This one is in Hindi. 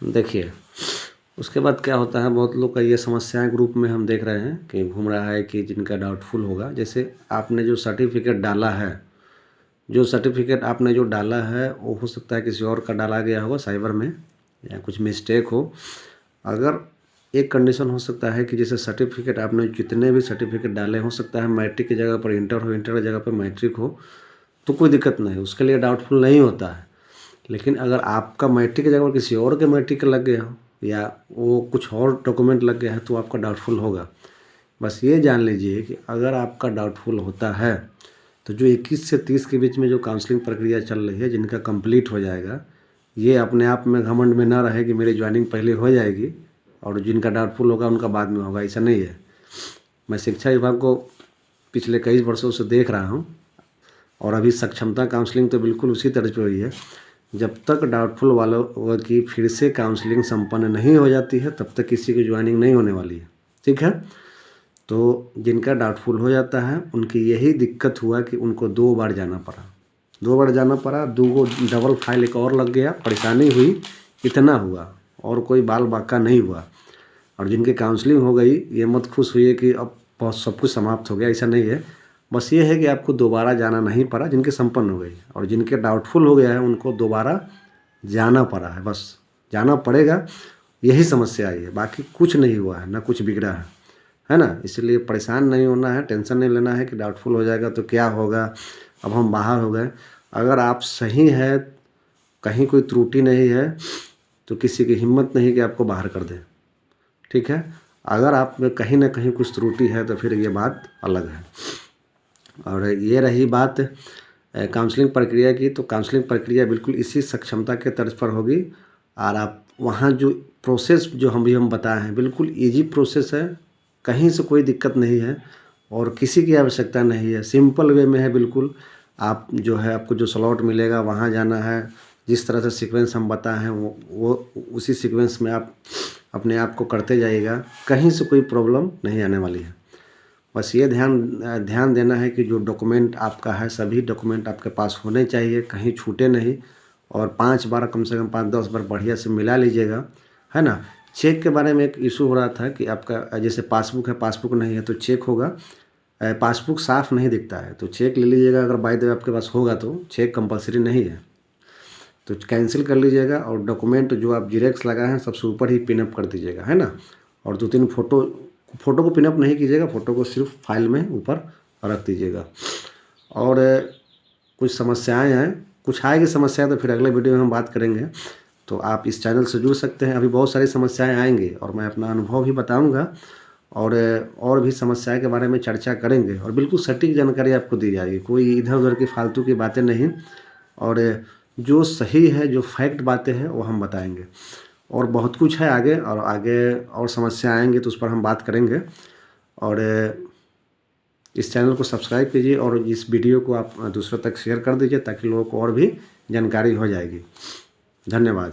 देखिए, उसके बाद क्या होता है, बहुत लोग का ये समस्याएं ग्रुप में हम देख रहे हैं कि घूम रहा है कि जिनका डाउटफुल होगा। जैसे आपने जो सर्टिफिकेट डाला है, जो सर्टिफिकेट आपने जो डाला है वो हो सकता है किसी और का डाला गया होगा साइबर में, या कुछ मिस्टेक हो। अगर एक कंडीशन हो सकता है कि जैसे सर्टिफिकेट आपने जितने भी सर्टिफिकेट डाले, हो सकता है मैट्रिक की जगह पर इंटर हो, इंटर की जगह पर मैट्रिक हो, तो कोई दिक्कत नहीं, उसके लिए डाउटफुल नहीं होता है। लेकिन अगर आपका मैट्रिक की जगह पर किसी और के मैट्रिक लग गया हो, या वो कुछ और डॉक्यूमेंट लग गया है, तो आपका डाउटफुल होगा। बस ये जान लीजिए कि अगर आपका डाउटफुल होता है तो जो 21 से 30 के बीच में जो काउंसलिंग प्रक्रिया चल रही है, जिनका कंप्लीट हो जाएगा, ये अपने आप में घमंड में ना रहे कि मेरी ज्वाइनिंग पहले हो जाएगी और जिनका डाउटफुल होगा उनका बाद में होगा, ऐसा नहीं है। मैं शिक्षा विभाग को पिछले कई वर्षों से देख रहा हूँ, और अभी सक्षमता काउंसलिंग तो बिल्कुल उसी तर्ज पे हुई है। जब तक डाउटफुल वालों की फिर से काउंसलिंग संपन्न नहीं हो जाती है, तब तक किसी की ज्वाइनिंग नहीं होने वाली है। ठीक है, तो जिनका डाउटफुल हो जाता है उनकी यही दिक्कत हुआ कि उनको 2 बार जाना पड़ा, 2 बार जाना पड़ा, 2 गो डबल फाइल एक और लग गया, परेशानी हुई, इतना हुआ, और कोई बाल बाका नहीं हुआ। और जिनकी काउंसलिंग हो गई, ये मत खुश हुई कि अब बहुत सब कुछ समाप्त हो गया, ऐसा नहीं है। बस ये है कि आपको दोबारा जाना नहीं पड़ा, जिनके संपन्न हो गई। और जिनके डाउटफुल हो गया है उनको दोबारा जाना पड़ा है, बस जाना पड़ेगा, यही समस्या आई है, बाकी कुछ नहीं हुआ है, ना कुछ बिगड़ा है ना। इसलिए परेशान नहीं होना है, टेंशन नहीं लेना है कि डाउटफुल हो जाएगा तो क्या होगा, अब हम बाहर हो गए। अगर आप सही है, कहीं कोई त्रुटि नहीं है, तो किसी की हिम्मत नहीं कि आपको बाहर कर दे। ठीक है, अगर आप में कहीं ना कहीं कुछ त्रुटि है तो फिर ये बात अलग है। और ये रही बात काउंसलिंग प्रक्रिया की, तो काउंसलिंग प्रक्रिया बिल्कुल इसी सक्षमता के तर्ज पर होगी। और आप वहाँ जो प्रोसेस जो हम बताए हैं, बिल्कुल ईजी प्रोसेस है, कहीं से कोई दिक्कत नहीं है और किसी की आवश्यकता नहीं है, सिंपल वे में है बिल्कुल। आप जो है, आपको जो स्लॉट मिलेगा वहाँ जाना है, जिस तरह से सीक्वेंस हम बताए हैं वो उसी सीक्वेंस में आप अपने आप को करते जाइएगा, कहीं से कोई प्रॉब्लम नहीं आने वाली है। बस ये ध्यान देना है कि जो डॉक्यूमेंट आपका है, सभी डॉक्यूमेंट आपके पास होने चाहिए, कहीं छूटे नहीं। और 5 बार, कम से कम 5-10 बार बढ़िया से मिला लीजिएगा, है ना। चेक के बारे में एक इशू हो रहा था कि आपका जैसे पासबुक है, पासबुक नहीं है तो चेक होगा, पासबुक साफ़ नहीं दिखता है तो चेक ले लीजिएगा। अगर बाय द वे आपके पास होगा तो चेक कंपलसरी नहीं है, तो कैंसिल कर लीजिएगा। और डॉक्यूमेंट जो आप जीरेक्स लगाए हैं सबसे ऊपर ही पिनअप कर दीजिएगा, है ना। और 2-3 फ़ोटो को पिनअप नहीं कीजिएगा, फ़ोटो को सिर्फ फाइल में ऊपर रख दीजिएगा। और कुछ समस्याएं हैं, कुछ आएगी समस्याएं तो फिर अगले वीडियो में हम बात करेंगे। तो आप इस चैनल से जुड़ सकते हैं, अभी बहुत सारी समस्याएं आएंगी और मैं अपना अनुभव भी बताऊंगा, और भी समस्याएं के बारे में चर्चा करेंगे, और बिल्कुल सटीक जानकारी आपको दी जाएगी, कोई इधर उधर की फालतू की बातें नहीं। और जो सही है, जो फैक्ट बातें हैं वो हम बताएंगे। और बहुत कुछ है आगे, और आगे और समस्या आएंगी तो उस पर हम बात करेंगे। और इस चैनल को सब्सक्राइब कीजिए और इस वीडियो को आप दूसरों तक शेयर कर दीजिए, ताकि लोगों को और भी जानकारी हो जाएगी। धन्यवाद।